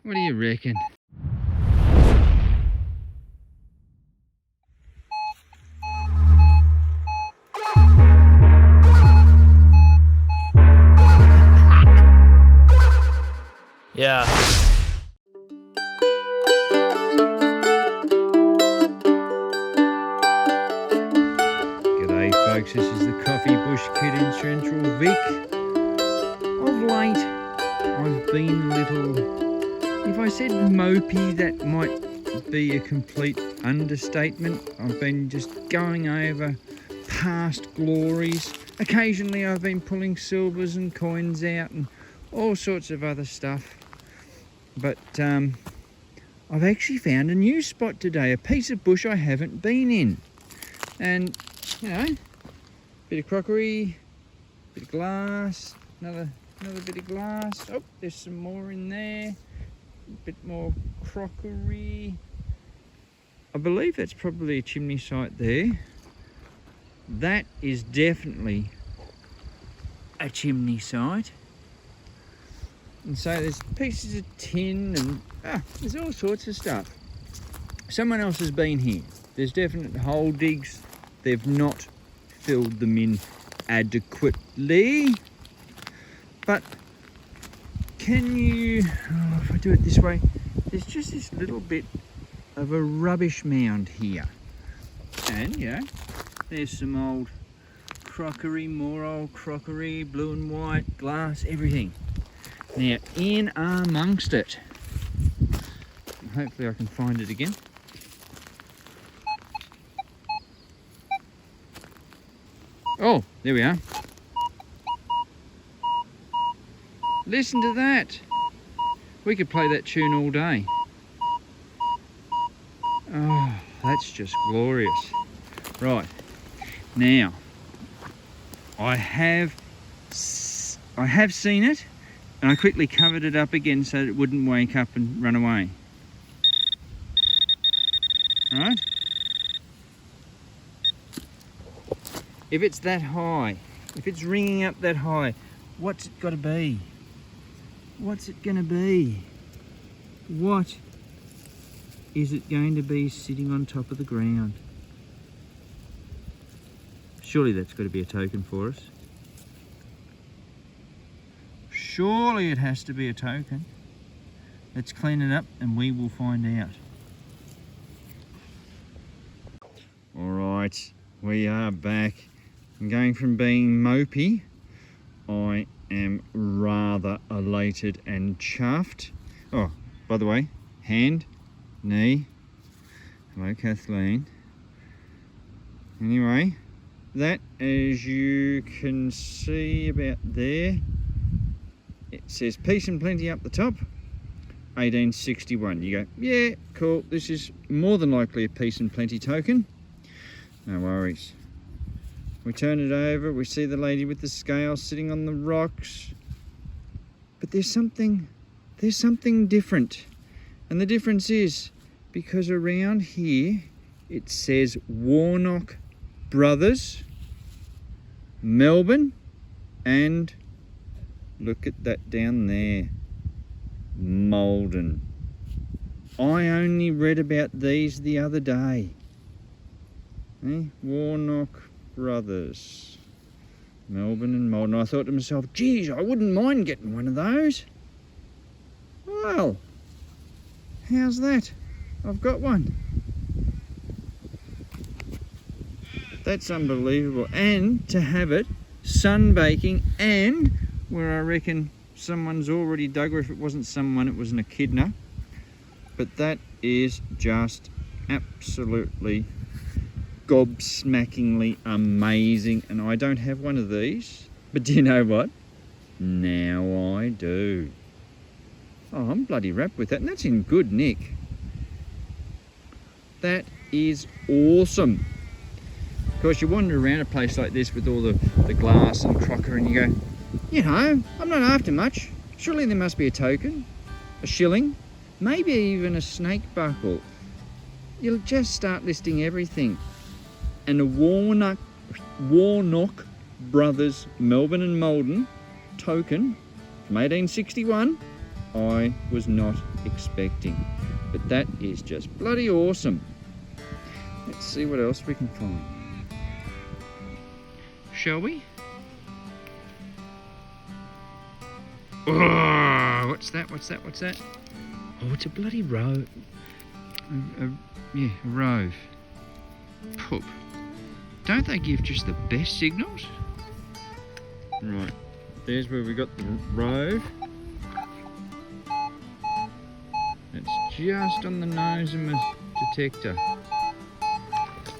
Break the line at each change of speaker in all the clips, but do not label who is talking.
What do you reckon?
Yeah.
G'day folks, this is the Coffee Bush Kid in Central Vic. Of late, I've been a little, if I said mopey, that might be a complete understatement. I've been just going over past glories. Occasionally I've been pulling silvers and coins out and all sorts of other stuff. But I've actually found a new spot today, a piece of bush I haven't been in. And, you know, bit of crockery, bit of glass, another bit of glass. Oh, there's some more in there. A bit more crockery. I believe that's probably a chimney site there. That is definitely a chimney site. And so there's pieces of tin and there's all sorts of stuff. Someone else has been here. There's definite hole digs. They've not filled them in adequately. But can you, if I do it this way, there's just this little bit of a rubbish mound here. And yeah, there's some old crockery, more old crockery, blue and white, glass, everything. Now, in amongst it, hopefully I can find it again. Oh, there we are. Listen to that. We could play that tune all day. Oh, that's just glorious. Right, now, I have seen it. And I quickly covered it up again so that it wouldn't wake up and run away. Right? If it's that high, if it's ringing up that high, what's it got to be? What's it going to be? What is it going to be sitting on top of the ground? Surely that's got to be a token for us. Surely it has to be a token. Let's clean it up and we will find out. Alright, we are back. I'm going from being mopey. I am rather elated and chuffed. Oh, by the way, hand, knee. Hello, Kathleen. Anyway, that, as you can see about there, it says peace and plenty up the top, 1861. You go, yeah, cool. This is more than likely a peace and plenty token. No worries. We turn it over. We see the lady with the scale sitting on the rocks. But there's something different. And the difference is because around here it says Warnock Brothers, Melbourne, and look at that down there, Malden. I only read about these the other day. Warnock Brothers, Melbourne and Malden. I thought to myself, geez, I wouldn't mind getting one of those. Well, how's that? I've got one. That's unbelievable. And to have it sunbaking and where I reckon someone's already dug, or if it wasn't someone, it was an echidna. But that is just absolutely gobsmackingly amazing. And I don't have one of these, but do you know what? Now I do. Oh, I'm bloody wrapped with that, and that's in good nick. That is awesome. Of course, you wander around a place like this with all the glass and crockery, and you go, you know, I'm not after much. Surely there must be a token, a shilling, maybe even a snake buckle. You'll just start listing everything. And a Warnock Brothers Melbourne and Malden token from 1861, I was not expecting. But that is just bloody awesome. Let's see what else we can find. Shall we? Oh, what's that? What's that? What's that? Oh, it's a bloody rove. Yeah, a rove. Poop. Don't they give just the best signals? Right, there's where we got the rove. It's just on the nose of my detector.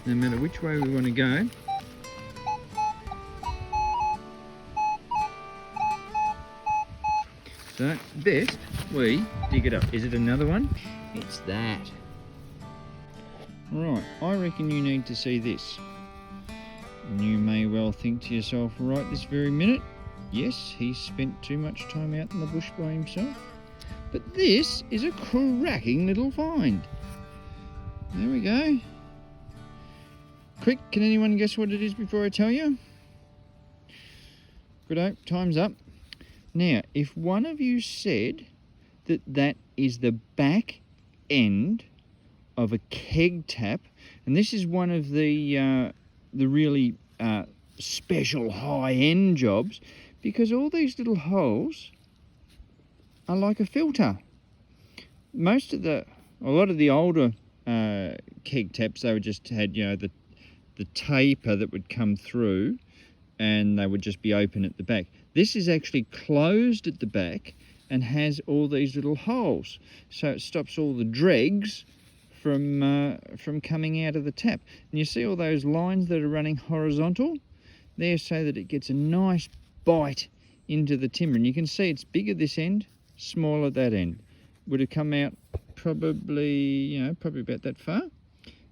No matter which way we want to go. So, best we dig it up. Is it another one? It's that. Right, I reckon you need to see this. And you may well think to yourself right this very minute, yes, he's spent too much time out in the bush by himself. But this is a cracking little find. There we go. Quick, can anyone guess what it is before I tell you? Good, time's up. Now, if one of you said that that is the back end of a keg tap, and this is one of the really special high-end jobs, because all these little holes are like a filter. A lot of the older keg taps, they would just had, you know, the taper that would come through, and they would just be open at the back. This is actually closed at the back and has all these little holes, so it stops all the dregs from coming out of the tap. And you see all those lines that are running horizontal there, so that it gets a nice bite into the timber. And you can see it's bigger this end, smaller that end. Would have come out probably about that far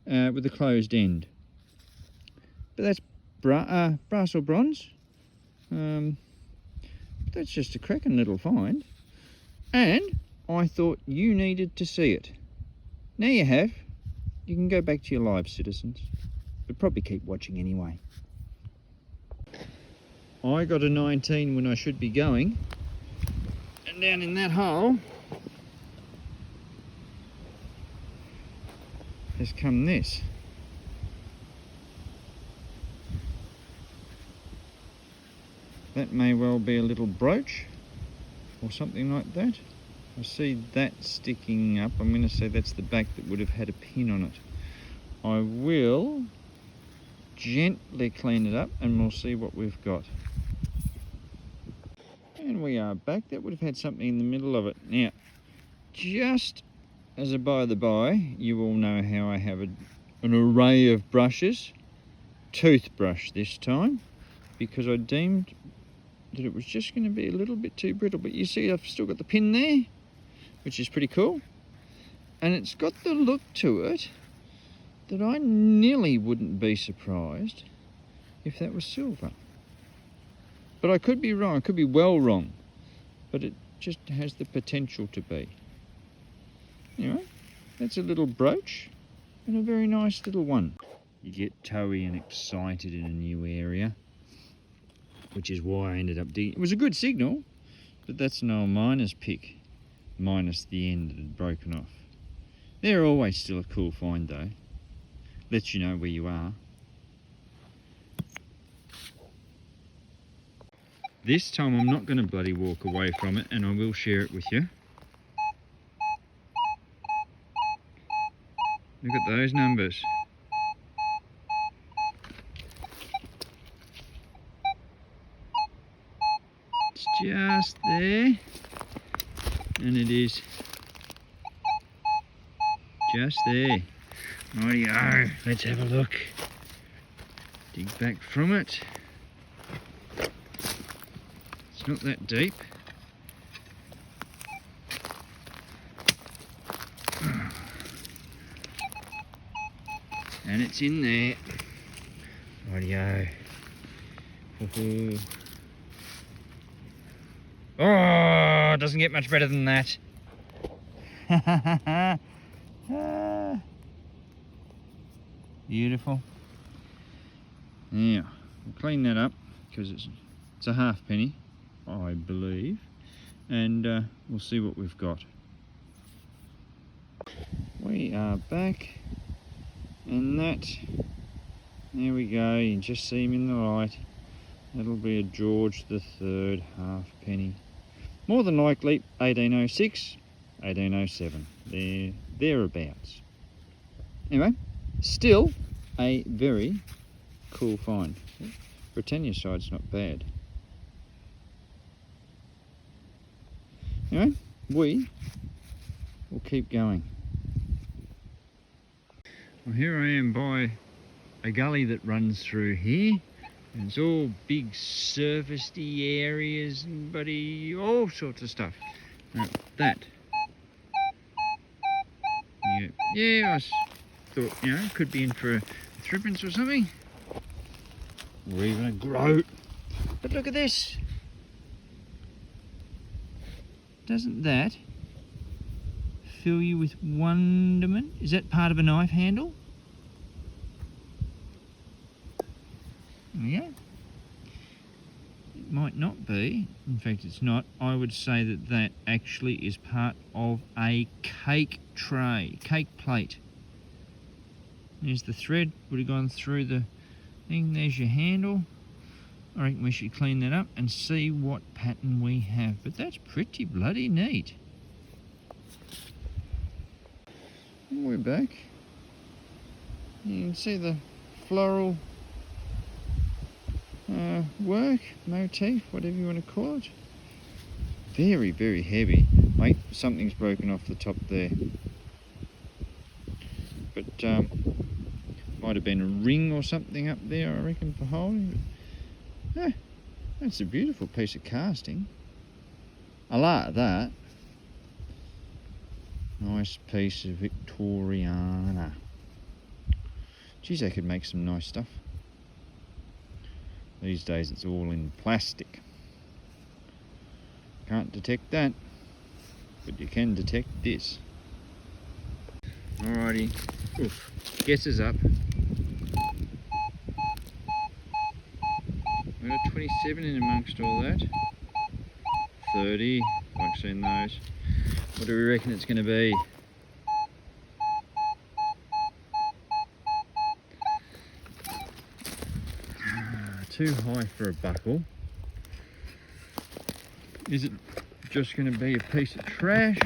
with a closed end. But that's brass or bronze. That's just a cracking little find. And I thought you needed to see it. Now you have. You can go back to your live, citizens. But probably keep watching anyway. I got a 19 when I should be going. And down in that hole has come this. That may well be a little brooch or something like that. I see that sticking up. I'm going to say that's the back that would have had a pin on it. I will gently clean it up and we'll see what we've got. And we are back. That would have had something in the middle of it. Now, just as a by the by, you all know how I have an array of brushes. Toothbrush this time, because I deemed that it was just going to be a little bit too brittle. But you see I've still got the pin there, which is pretty cool. And it's got the look to it that I nearly wouldn't be surprised if that was silver. But I could be wrong, I could be well wrong. But it just has the potential to be. Anyway, that's a little brooch and a very nice little one. You get toey and excited in a new area, which is why I ended up digging. It was a good signal, but that's an old miner's pick, minus the end that had broken off. They're always still a cool find though. Lets you know where you are. This time I'm not going to bloody walk away from it, and I will share it with you. Look at those numbers. It's just there, and it is just there. Rightio, let's have a look. Dig back from it. It's not that deep. And it's in there. Rightio. Oh, it doesn't get much better than that. Beautiful. Now, we'll clean that up because it's a halfpenny, I believe, and we'll see what we've got. We are back, and that, there we go, you can just see him in the light. That'll be a George III halfpenny. More than likely 1806, 1807, thereabouts. Anyway, still a very cool find. Britannia side's not bad. Anyway, we will keep going. Well, here I am by a gully that runs through here. And it's all big surfacey areas and all sorts of stuff. Now, that. Yeah, I thought, you know, could be in for a threepence or something. Or even a groat. But look at this. Doesn't that fill you with wonderment? Is that part of a knife handle? Yeah. It might not be. In fact, it's not. I would say that that actually is part of a cake tray, cake plate. There's the thread, would have gone through the thing. There's your handle. I reckon we should clean that up and see what pattern we have. But that's pretty bloody neat. And we're back. You can see the floral work, motif, whatever you want to call it. Very, very heavy. Wait, something's broken off the top there. But might have been a ring or something up there, I reckon, for holding. But, that's a beautiful piece of casting. I like that. Nice piece of Victoriana. Geez, they could make some nice stuff. These days it's all in plastic. Can't detect that, but you can detect this. Alrighty, oof, guesses up. We got 27 in amongst all that. 30, I've seen those. What do we reckon it's going to be? Too high for a buckle. Is it just going to be a piece of trash,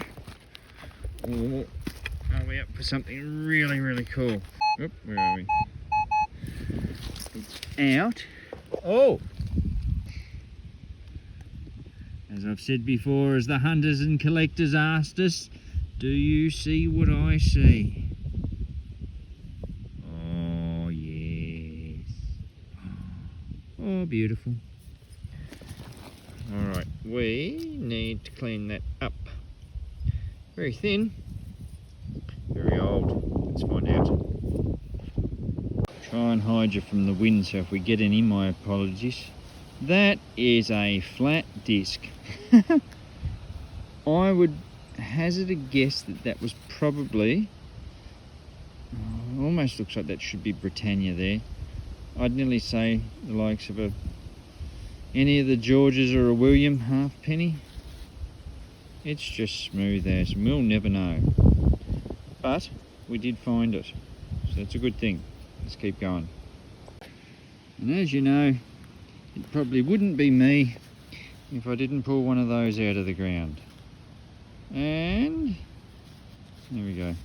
or are we up for something really, really cool? Oop, where are we? It's out. Oh! As I've said before, as the hunters and collectors asked us, do you see what I see? Oh, yes. Oh, beautiful. Alright, we need to clean that up. Very thin, very old. Let's find out. Try and hide you from the wind, so if we get any, my apologies. That is a flat disc. I would hazard a guess that that was probably, almost looks like that should be Britannia there. I'd nearly say the likes of any of the Georges or a William halfpenny. It's just smooth as, and we'll never know. But we did find it, so that's a good thing. Let's keep going. And as you know, it probably wouldn't be me if I didn't pull one of those out of the ground. And there we go.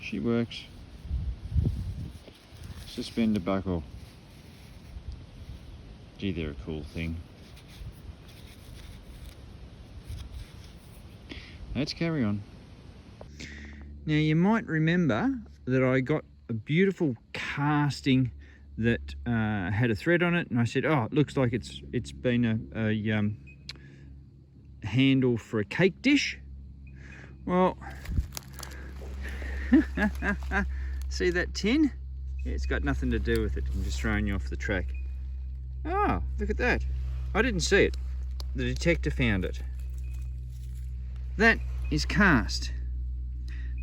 She works. Suspender buckle. Gee, they're a cool thing. Let's carry on. Now you might remember that I got a beautiful casting that had a thread on it, and I said, oh, it looks like it's been a handle for a cake dish. Well, see that tin? Yeah, it's got nothing to do with it. I'm just throwing you off the track. Oh, look at that. I didn't see it. The detector found it. That is cast.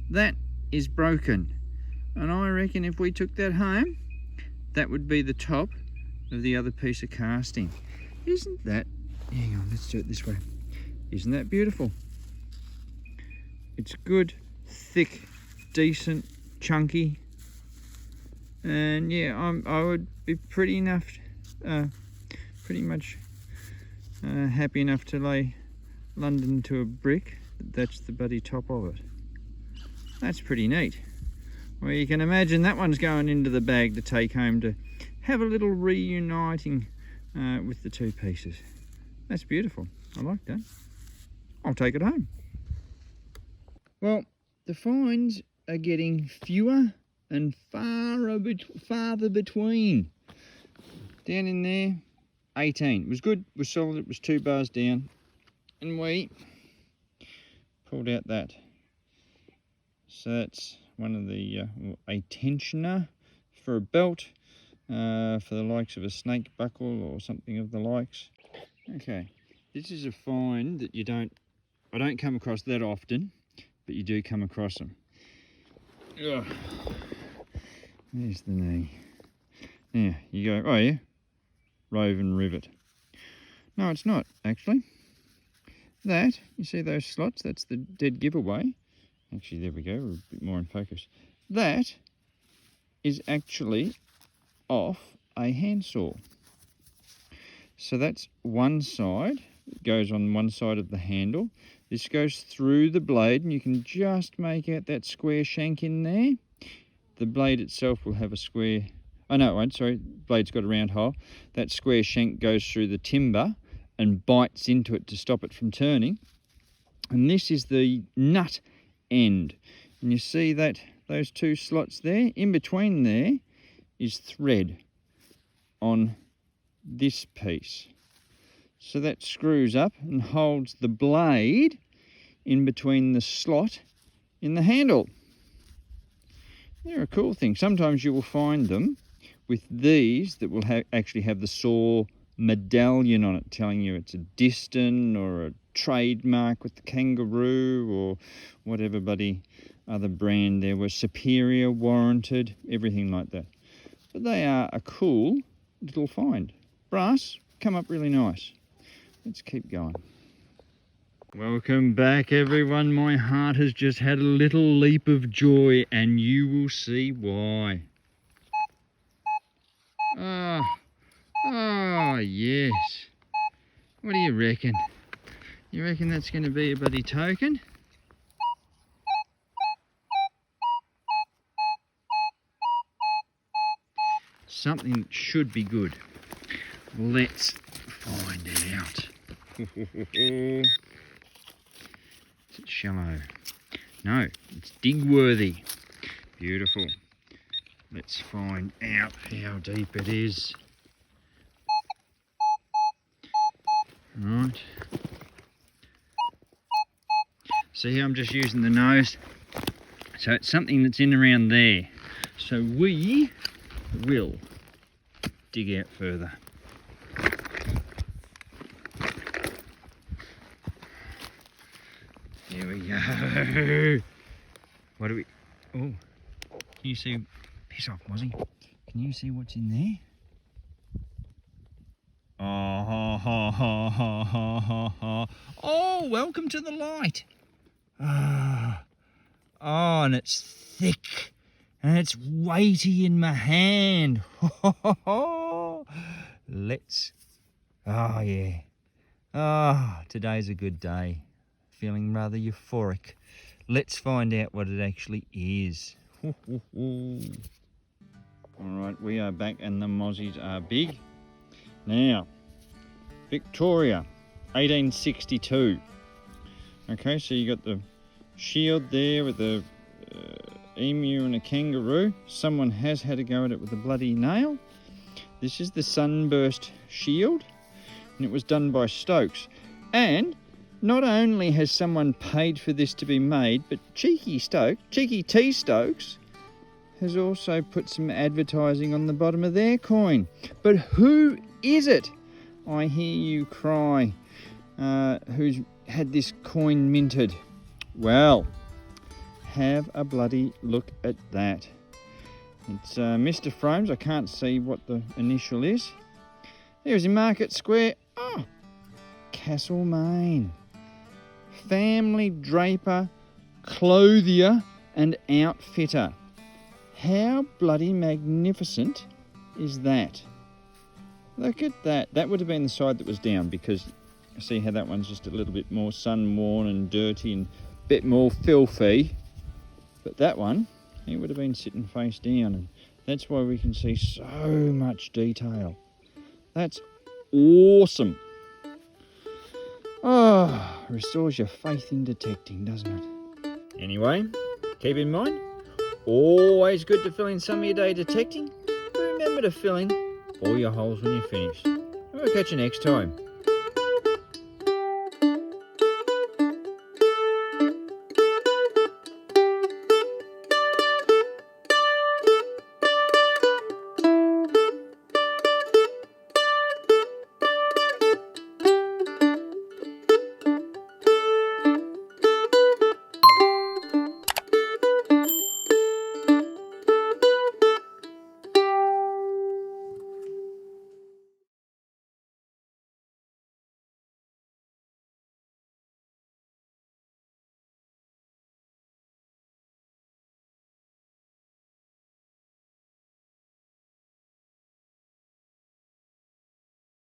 That is broken. And I reckon if we took that home, that would be the top of the other piece of casting. Isn't that, hang on, let's do it this way. Isn't that beautiful? It's good, thick, decent, chunky. And yeah, I would be pretty much happy enough to lay London to a brick. That's the bloody top of it. That's pretty neat. Well, you can imagine that one's going into the bag to take home to have a little reuniting with the two pieces. That's beautiful. I like that. I'll take it home. Well, the finds are getting fewer and farther between. Down in there, 18. It was good, it was solid, it was 2 bars down. And we pulled out that. So that's one of the, a tensioner for a belt, for the likes of a snake buckle or something of the likes. Okay, this is a find that I don't come across that often, but you do come across them. Ugh. There's the knee. Now, you go, oh yeah, Roven rivet. No, it's not, actually. That, you see those slots? That's the dead giveaway. Actually, there we go, we're a bit more in focus. That is actually off a handsaw. So that's one side, it goes on one side of the handle. This goes through the blade and you can just make out that square shank in there. The blade itself will have a square, oh no it won't, sorry, the blade's got a round hole. That square shank goes through the timber and bites into it to stop it from turning. And this is the nut end. And you see that those 2 slots there? In between there is thread on this piece. So that screws up and holds the blade in between the slot in the handle. They're a cool thing. Sometimes you will find them with these that will actually have the saw medallion on it, telling you it's a Diston or a trademark with the kangaroo or whatever bloody other brand there was, superior, warranted, everything like that. But they are a cool little find. Brass, come up really nice. Let's keep going. Welcome back, everyone. My heart has just had a little leap of joy, and you will see why. Oh, yes. What do you reckon? You reckon that's going to be a bloody token? Something that should be good. Let's find out. Is it shallow? No, it's dig-worthy. Beautiful. Let's find out how deep it is. Right. See how I'm just using the nose? So it's something that's in around there. So we will dig out further. Here we go. What do we... Oh, can you see... Piss off, Mozzie. Can you see what's in there? Oh, welcome to the light. Oh, and it's thick. And it's weighty in my hand. Let's... Oh, yeah. Oh, today's a good day. Feeling rather euphoric. Let's find out what it actually is. Alright, we are back and the mozzies are big. Now, Victoria, 1862. Okay, so you got the shield there with the emu and a kangaroo. Someone has had a go at it with a bloody nail. This is the sunburst shield, and it was done by Stokes. And not only has someone paid for this to be made, but Cheeky T Stokes, has also put some advertising on the bottom of their coin. But who is it? I hear you cry. Who's had this coin minted? Well, have a bloody look at that. It's Mr. Fromes. I can't see what the initial is. There's in Market Square. Oh, Castlemaine. Family Draper clothier and outfitter. How bloody magnificent is that? Look at that. That would have been the side that was down, because you see how that one's just a little bit more sun-worn and dirty and a bit more filthy. But that one, he would have been sitting face down, and that's why we can see so much detail. That's awesome. Oh, restores your faith in detecting, doesn't it? Anyway, keep in mind, always good to fill in some of your day detecting. Remember to fill in all your holes when you're finished. And we'll catch you next time.